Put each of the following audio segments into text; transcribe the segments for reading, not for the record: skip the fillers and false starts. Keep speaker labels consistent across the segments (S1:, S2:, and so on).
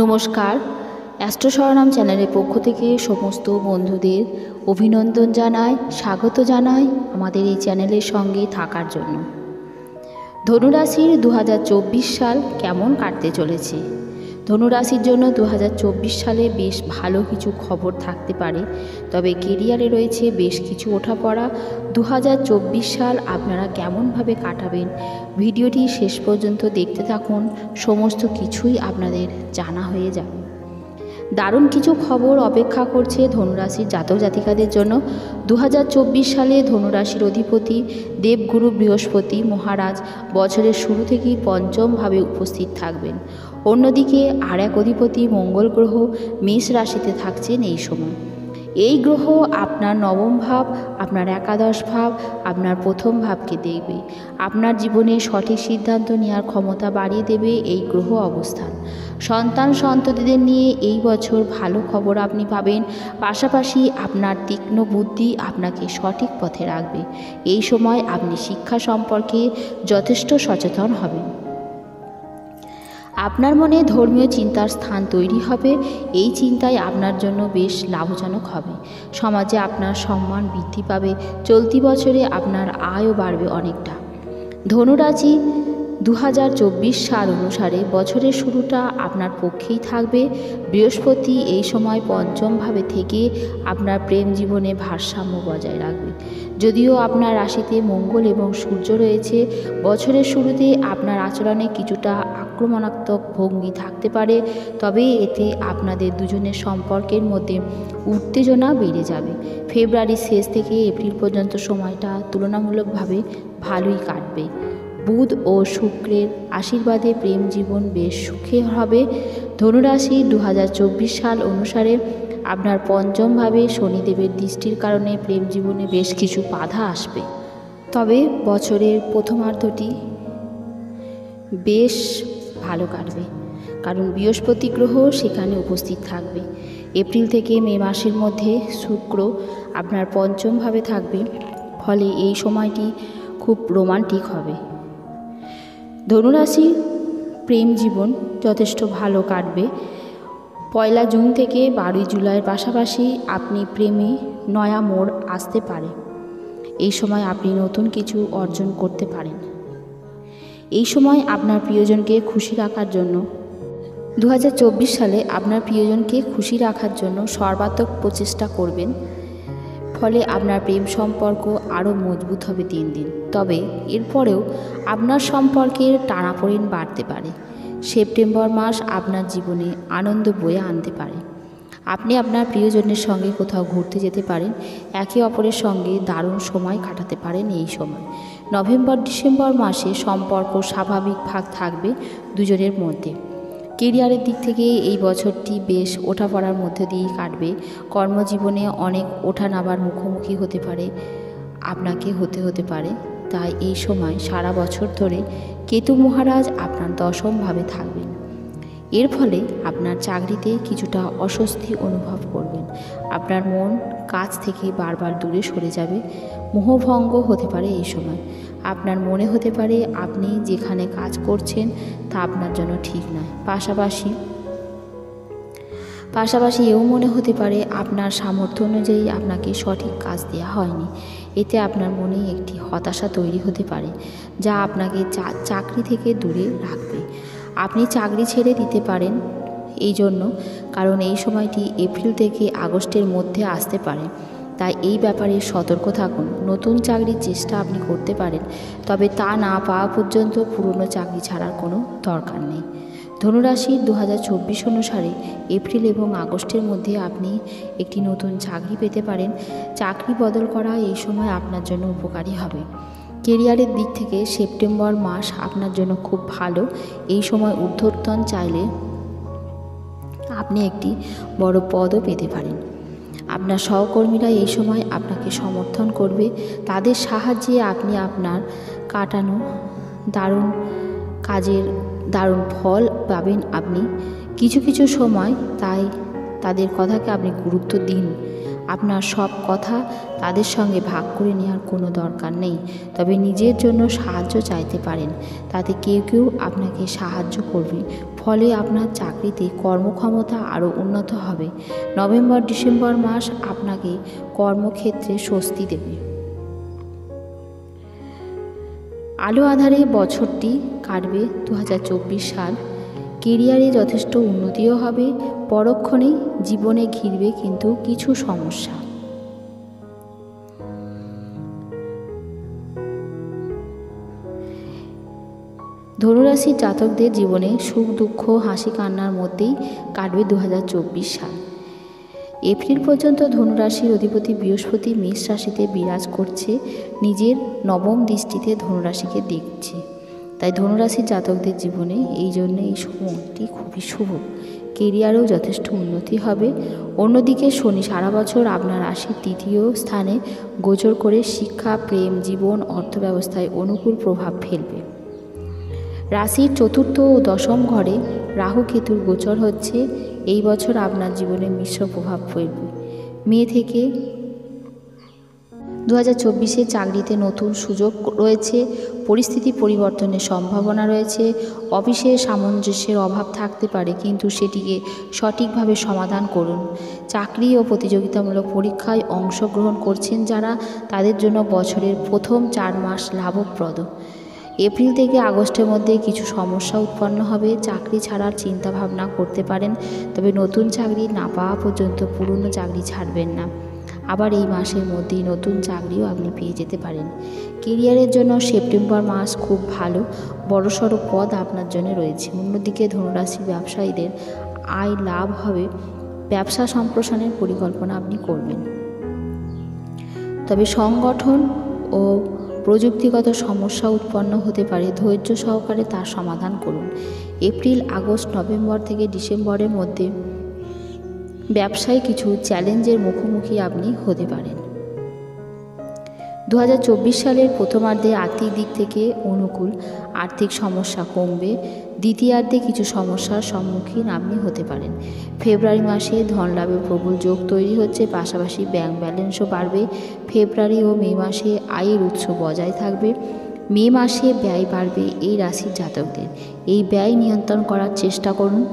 S1: নমস্কার, অ্যাস্ট্রো শরণাম চ্যানেলের পক্ষ থেকে সমস্ত বন্ধুদের অভিনন্দন জানাই, স্বাগত জানাই আমাদের এই চ্যানেলের সঙ্গে থাকার জন্য। ধনুরাশির 2024 সাল কেমন কাটতে চলেছে? ধনুরাশির জন্য 2024 সালে বেশ ভালো কিছু খবর থাকতে পারে, তবে কেরিয়ারে রয়েছে বেশ কিছু ওঠাপড়া। 2024 সাল আপনারা কেমনভাবে কাটাবেন, ভিডিওটি শেষ পর্যন্ত দেখতে থাকুন, সমস্ত কিছুই আপনাদের জানা হয়ে যাবে। দারুণ কিছু খবর অপেক্ষা করছে ধনুরাশির জাতক জাতিকাদের জন্য। 2024 সালে ধনুরাশির অধিপতি দেবগুরু বৃহস্পতি মহারাজ বছরের শুরু থেকেই পঞ্চমভাবে উপস্থিত থাকবেন। অন্যদিকে আর এক অধিপতি মঙ্গল গ্রহ মেষ রাশিতে থাকছেন এই সময়। এই গ্রহ আপনার নবম ভাব, আপনার একাদশ ভাব, আপনার প্রথম ভাবকে দেখবে। আপনার জীবনে সঠিক সিদ্ধান্ত নেওয়ার ক্ষমতা বাড়িয়ে দেবে এই গ্রহ অবস্থান। সন্ততিদের নিয়ে এই বছর ভালো খবর আপনি পাবেন। পাশাপাশি আপনার তীক্ষ্ণ বুদ্ধি আপনাকে সঠিক পথে রাখবে। এই সময় আপনি শিক্ষা সম্পর্কে যথেষ্ট সচেতন হবেন। আপনার মনে ধর্মীয় চিন্তার স্থান তৈরি হবে। এই চিন্তাই আপনার জন্য বেশ লাভজনক হবে। সমাজে আপনার সম্মান বৃদ্ধি পাবে। চলতি বছরে আপনার আয়ও বাড়বে অনেকটা। ধনুরাশি 2024 সাল অনুসারে বছরের শুরুটা আপনার পক্ষেই থাকবে। বৃহস্পতি এই সময় পঞ্চমভাবে থেকে আপনার প্রেম জীবনে ভারসাম্য বজায় রাখবে। যদিও আপনার রাশিতে মঙ্গল এবং সূর্য রয়েছে, বছরের শুরুতে আপনার আচরণে কিছুটা আক্রমণাত্মক ভঙ্গি থাকতে পারে, তবে এতে আপনাদের দুজনের সম্পর্কের মধ্যে উত্তেজনা বেড়ে যাবে। ফেব্রুয়ারির শেষ থেকে এপ্রিল পর্যন্ত সময়টা তুলনামূলকভাবে ভালোই কাটবে। বুধ ও শুক্রের আশীর্বাদে প্রেম জীবন বেশ সুখে হবে। ধনুরাশি 2024 সাল অনুসারে আপনার পঞ্চমভাবে শনিদেবের দৃষ্টির কারণে প্রেম জীবনে বেশ কিছু বাধা আসবে, তবে বছরের প্রথমার্ধটি বেশ ভালো কাটবে, কারণ বৃহস্পতি গ্রহ সেখানে উপস্থিত থাকবে। এপ্রিল থেকে মে মাসের মধ্যে শুক্র আপনার পঞ্চমভাবে থাকবে, ফলে এই সময়টি খুব রোমান্টিক হবে। ধনুরাশি প্রেম জীবন যথেষ্ট ভালো কাটবে। 1 জুন থেকে 12 জুলাইয়ের পাশাপাশি আপনি প্রেমে নয়া মোড় আসতে পারে। এই সময় আপনি নতুন কিছু অর্জন করতে পারেন। এই সময় আপনার প্রিয়জনকে খুশি রাখার জন্য 2024 সালে আপনার প্রিয়জনকে খুশি রাখার জন্য সর্বাত্মক প্রচেষ্টা করবেন। ফলে আপনার প্রেম সম্পর্ক আরও মজবুত হবে দিন দিন। তবে এরপরেও আপনার সম্পর্কের টানাপোড়েন বাড়তে পারে। সেপ্টেম্বর মাস আপনার জীবনে আনন্দ বয়ে আনতে পারে। আপনি আপনার প্রিয়জনের সঙ্গে কোথাও ঘুরতে যেতে পারেন। একে অপরের সঙ্গে দারুণ সময় কাটাতে পারেন এই সময়। নভেম্বর ডিসেম্বর মাসে সম্পর্ক স্বাভাবিক ভাগ থাকবে দুজনের মধ্যে। কেরিয়ারের দিক থেকে এই বছরটি বেশ ওঠাপড়ার মধ্যে দিয়েই কাটবে। কর্মজীবনে অনেক ওঠানাবার মুখোমুখি হতে পারে, আপনাকে হতে পারে। তাই এই সময় সারা বছর ধরে কেতু মহারাজ আপনার দশমভাবে থাকবেন। এর ফলে আপনার চাকরিতে কিছুটা অস্বস্তি অনুভব করবেন। আপনার মন কাজ থেকে বারবার দূরে সরে যাবে। মোহভঙ্গ হতে পারে এই সময়। আপনার মনে হতে পারে আপনি যেখানে কাজ করছেন তা আপনার জন্য ঠিক নয়। পাশাপাশি এও মনে হতে পারে আপনার সামর্থ্য অনুযায়ী আপনাকে সঠিক কাজ দেওয়া হয়নি। এতে আপনার মনে একটি হতাশা তৈরি হতে পারে, যা আপনাকে চাকরি থেকে দূরে রাখবে। আপনি চাকরি ছেড়ে দিতে পারেন এই জন্য, কারণ এই সময়টি এপ্রিল থেকে আগস্টের মধ্যে আসতে পারে। তাই এই ব্যাপারে সতর্ক থাকুন। নতুন চাকরির চেষ্টা আপনি করতে পারেন, তবে তা না পাওয়া পর্যন্ত পুরনো চাকরি ছাড়ার কোনো দরকার নেই। ধনুরাশির 2024 অনুসারে এপ্রিল এবং আগস্টের মধ্যে আপনি একটি নতুন চাকরি পেতে পারেন। চাকরি বদল করা এই সময় আপনার জন্য উপকারী হবে। কেরিয়ারের দিক থেকে সেপ্টেম্বর মাস আপনার জন্য খুব ভালো। এই সময় ঊর্ধ্বতন চাইলে আপনি একটি বড় পদও পেতে পারেন। আপনার সহকর্মীরা এই সময় আপনাকে সমর্থন করবে। তাদের সাহায্যে আপনি আপনার কাটানো দারুণ কাজের দারুণ ফল পাবেন। আপনি কিছু সময় তাই তাদের কথাকে আপনি গুরুত্ব দিন। আপনার সব কথা তাদের সঙ্গে ভাগ করে নেওয়ার কোনো দরকার নেই, তবে নিজের জন্য সাহায্য চাইতে পারেন। তাতে কেউ আপনাকে সাহায্য করবে। ফলে আপনার চাকরিতে কর্মক্ষমতা আরও উন্নত হবে। নভেম্বর ডিসেম্বর মাস আপনাকে কর্মক্ষেত্রে স্বস্তি দেবে। আলো আঁধারে বছরটি কাটবে 2024 সাল। কেরিয়ারে যথেষ্ট উন্নতিও হবে, পরক্ষণেই জীবনে ঘিরবে কিন্তু কিছু সমস্যা। ধনুরাশির জাতকদের জীবনে সুখ দুঃখ হাসি কান্নার মধ্যেই কাটবে 2024 সাল। এপ্রিল পর্যন্ত ধনুরাশির অধিপতি বৃহস্পতি মেষ রাশিতে বিরাজ করছে, নিজের নবম দৃষ্টিতে ধনুরাশিকে দেখছে। তাই ধনুরাশির জাতকদের জীবনে এই জন্য এই সময়টি খুবই শুভ। কেরিয়ারেও যথেষ্ট উন্নতি হবে। অন্যদিকে শনি সারা বছর আপনার রাশির তৃতীয় স্থানে গোচর করে শিক্ষা, প্রেম, জীবন, অর্থব্যবস্থায় অনুকূল প্রভাব ফেলবে। রাশির চতুর্থ ও দশম ঘরে রাহু কেতুর গোচর হচ্ছে। এই বছর আপনার জীবনে মিশ্র প্রভাব ফেলবে। মে থেকে 2024-এ চাকরিতে নতুন সুযোগ রয়েছে, পরিস্থিতি পরিবর্তনের সম্ভাবনা রয়েছে। অফিসে সামঞ্জস্যের অভাব থাকতে পারে, কিন্তু সেটিকে সঠিকভাবে সমাধান করুন। চাকরি ও প্রতিযোগিতামূলক পরীক্ষায় অংশগ্রহণ করছেন যারা, তাদের জন্য বছরের প্রথম 4 মাস লাভপ্রদ। এপ্রিল থেকে আগস্টের মধ্যে কিছু সমস্যা উৎপন্ন হবে। চাকরি ছাড়ার চিন্তা ভাবনা করতে পারেন, তবে নতুন চাকরি না পাওয়া পর্যন্ত পুরনো চাকরি ছাড়বেন না। আবার এই মাসের মধ্যেই নতুন চাকরিও আপনি পেয়ে যেতে পারেন। কেরিয়ারের জন্য সেপ্টেম্বর মাস খুব ভালো, বড়সড় পদ আপনার জন্য রয়েছে। অন্যদিকে ধনুরাশির ব্যবসায়ীদের আয় লাভ হবে, ব্যবসা সম্প্রসারণের পরিকল্পনা আপনি করবেন। তবে সংগঠন ও প্রযুক্তিগত সমস্যা উৎপন্ন হতে পারে, ধৈর্য সহকারে তার সমাধান করুন। এপ্রিল, আগস্ট, নভেম্বর থেকে ডিসেম্বরের মধ্যে ব্যবসায় কিছু চ্যালেঞ্জের মুখোমুখি আপনি হতে পারেন। 2024 সালের প্রথমার্ধে আর্থিক দিক থেকে অনুকূল, আর্থিক সমস্যা কমবে। দ্বিতীয়ার্ধে কিছু সমস্যার সম্মুখীন আপনি হতে পারেন। ফেব্রুয়ারি মাসে ধন লাভের প্রবল যোগ তৈরি হচ্ছে, পাশাপাশি ব্যাংক ব্যালেন্সও বাড়বে। ফেব্রুয়ারি ও মে মাসে আয়ের উৎস বজায় থাকবে। মে মাসে ব্যয় বাড়বে এই রাশির জাতকদের। এই ব্যয় নিয়ন্ত্রণ করার চেষ্টা করুন।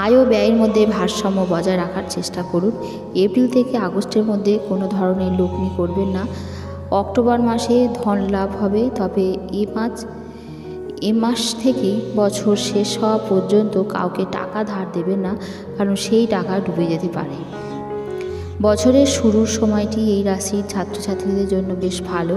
S1: আয় ও ব্যয়ের মধ্যে ভারসাম্য বজায় রাখার চেষ্টা করুন। এপ্রিল থেকে আগস্টের মধ্যে কোনো ধরনের লগ্নি করবেন না। অক্টোবর মাসে ধন লাভ হবে, তবে এ মাস থেকে বছর শেষ হওয়া পর্যন্ত কাউকে টাকা ধার দেবেন না, কারণ সেই টাকা ডুবে যেতে পারে। বছরের শুরুর সময়টি এই রাশির ছাত্রছাত্রীদের জন্য বেশ ভালো।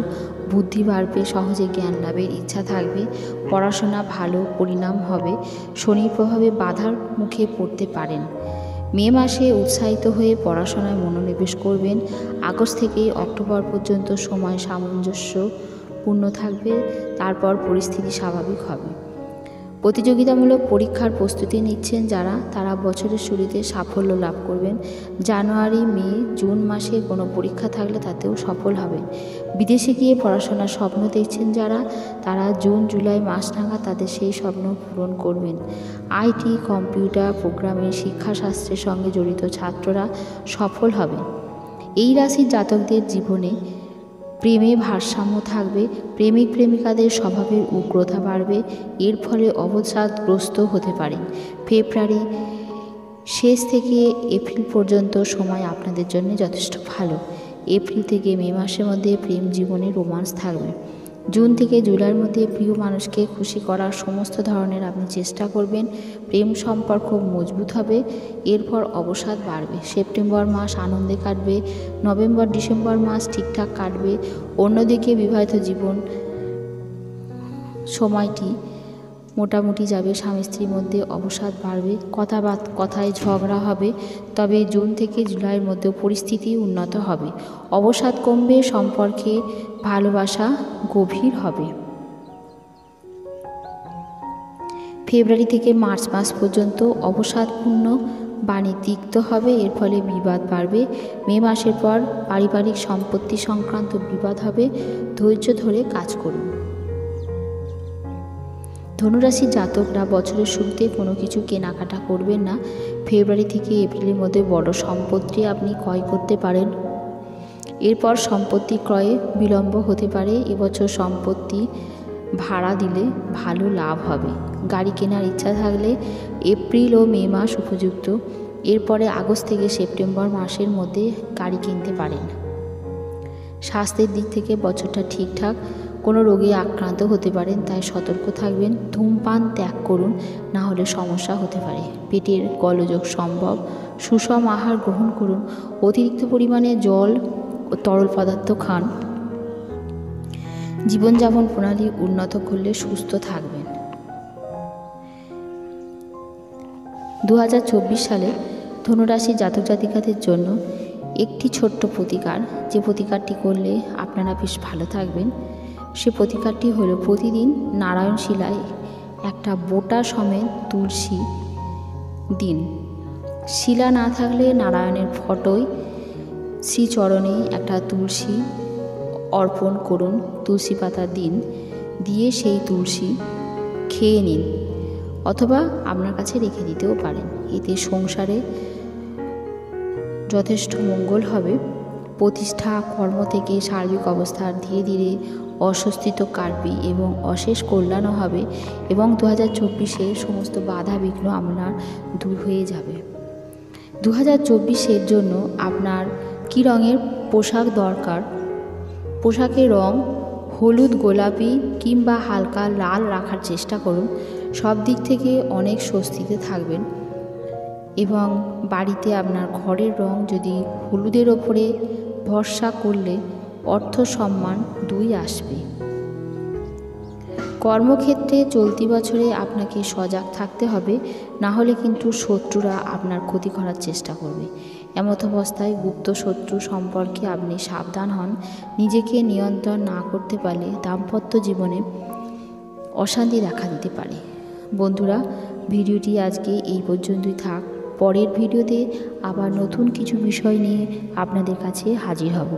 S1: বুদ্ধি বাড়বে, সহজে জ্ঞান লাভের ইচ্ছা থাকবে, পড়াশোনা ভালো পরিণাম হবে। শনির প্রভাবে বাধার মুখে পড়তে পারেন। মে মাসে উৎসাহিত হয়ে পড়াশোনায় মনোনিবেশ করবেন। আগস্ট থেকে অক্টোবর পর্যন্ত সময় সামঞ্জস্যপূর্ণ থাকবে, তারপর পরিস্থিতি স্বাভাবিক হবে। প্রতিযোগিতামূলক পরীক্ষার প্রস্তুতি নিচ্ছেন যারা, তারা বছরের শুরুতে সাফল্য লাভ করবেন। জানুয়ারি, মে, জুন মাসে কোনো পরীক্ষা থাকলে তাতেও সফল হবেন। বিদেশে গিয়ে পড়াশোনার স্বপ্ন দেখছেন যারা, তারা জুন জুলাই মাস নাগাদ তাদের সেই স্বপ্ন পূরণ করবেন। আইটি, কম্পিউটার, প্রোগ্রামিং, শিক্ষাশাস্ত্রের সঙ্গে জড়িত ছাত্ররা সফল হবেন। এই রাশির জাতকদের জীবনে প্রেমে ভারসাম্য থাকবে। প্রেমিক প্রেমিকাদের স্বভাবের উগ্রতা বাড়বে, এর ফলে অবসাদগ্রস্ত হতে পারেন। ফেব্রুয়ারি শেষ থেকে এপ্রিল পর্যন্ত সময় আপনাদের জন্য যথেষ্ট ভালো। এপ্রিল থেকে মে মাসের মধ্যে প্রেম জীবনে রোমান্স থাকবে। জুন থেকে জুলাইয়ের মধ্যে প্রিয় মানুষকে খুশি করার সমস্ত ধরনের আপনি চেষ্টা করবেন। প্রেম সম্পর্ক মজবুত হবে, এরপর অবসাদ বাড়বে। সেপ্টেম্বর মাস আনন্দে কাটবে, নভেম্বর ডিসেম্বর মাস ঠিকঠাক কাটবে। অন্যদিকে বিবাহিত জীবন সময়টি মোটামুটি যাবে, স্বামী স্ত্রীর মধ্যে অবসাদ বাড়বে, কথায় ঝগড়া হবে। তবে জুন থেকে জুলাইয়ের মধ্যে পরিস্থিতি উন্নত হবে, অবসাদ কমবে, সম্পর্কে ভালোবাসা গভীর হবে। ফেব্রুয়ারি থেকে মার্চ মাস পর্যন্ত অবসাদপূর্ণ বাণী তিক্ত হবে, এর ফলে বিবাদ বাড়বে। মে মাসের পর পারিবারিক সম্পত্তি সংক্রান্ত বিবাদ হবে, ধৈর্য ধরে কাজ করুন। ধনুরাশির জাতকরা বছরের শুরুতে কোনো কিছু কেনাকাটা করবেন না। ফেব্রুয়ারি থেকে এপ্রিলের মধ্যে বড় সম্পত্তি আপনি ক্রয় করতে পারেন, এরপর সম্পত্তি ক্রয়ে বিলম্ব হতে পারে। এবছর সম্পত্তি ভাড়া দিলে ভালো লাভ হবে। গাড়ি কেনার ইচ্ছা থাকলে এপ্রিল ও মে মাস উপযুক্ত। এরপরে আগস্ট থেকে সেপ্টেম্বর মাসের মধ্যে গাড়ি কিনতে পারেন। স্বাস্থ্যের দিক থেকে বছরটা ঠিকঠাক। কোনো রোগে আক্রান্ত হতে পারেন, তাই সতর্ক থাকবেন। ধূমপান ত্যাগ করুন, না হলে সমস্যা হতে পারে। পেটের গোলযোগ সম্ভব। সুষম আহার গ্রহণ করুন, অতিরিক্ত পরিমাণে জল ও তরল পদার্থ খান। জীবনযাপন প্রণালী উন্নত করলে সুস্থ থাকবেন। 2024 সালে ধনুরাশি জাতক জাতিকাদের জন্য একটি ছোট্ট প্রতিকার, যে প্রতিকারটি করলে আপনারা বেশ ভালো থাকবেন। সে প্রতিকারটি হলো প্রতিদিন নারায়ণ শিলায় একটা বোটা সমেত তুলসী দিন। শিলা না থাকলে নারায়ণের ফটোয় শ্রীচরণে একটা তুলসী অর্পণ করুন। তুলসী পাতা দিন, দিয়ে সেই তুলসী খেয়ে নিন, অথবা আপনার কাছে রেখে দিতেও পারেন। এতে সংসারে যথেষ্ট মঙ্গল হবে। প্রতিষ্ঠা, কর্ম থেকে সার্বিক অবস্থার ধীরে ধীরে অস্বস্তি তো কাটবে এবং অশেষ কল্যাণও হবে, এবং 2024-এ সমস্ত বাধা বিঘ্ন আপনার দূর হয়ে যাবে। 2024-এর জন্য আপনার কী রঙের পোশাক দরকার? পোশাকের রং হলুদ, গোলাপি কিংবা হালকা লাল রাখার চেষ্টা করুন। সব দিক থেকে অনেক স্বস্তিতে থাকবেন। এবং বাড়িতে আপনার ঘরের রং যদি হলুদের ওপরে ভরসা করলে অর্থ সম্মান দুই আসবে। কর্মক্ষেত্রে চলতি বছরে আপনাকে সজাগ থাকতে হবে, না হলে কিন্তু শত্রুরা আপনার ক্ষতি করার চেষ্টা করবে। এমত অবস্থায় গুপ্ত শত্রু সম্পর্কে আপনি সাবধান হন। নিজেকে নিয়ন্ত্রণ না করতে পারলে দাম্পত্য জীবনে অশান্তি দেখা দিতে পারে। বন্ধুরা, ভিডিওটি আজকে এই পর্যন্তই থাক। পরের ভিডিওতে আবার নতুন কিছু বিষয় নিয়ে আপনাদের কাছে হাজির হব।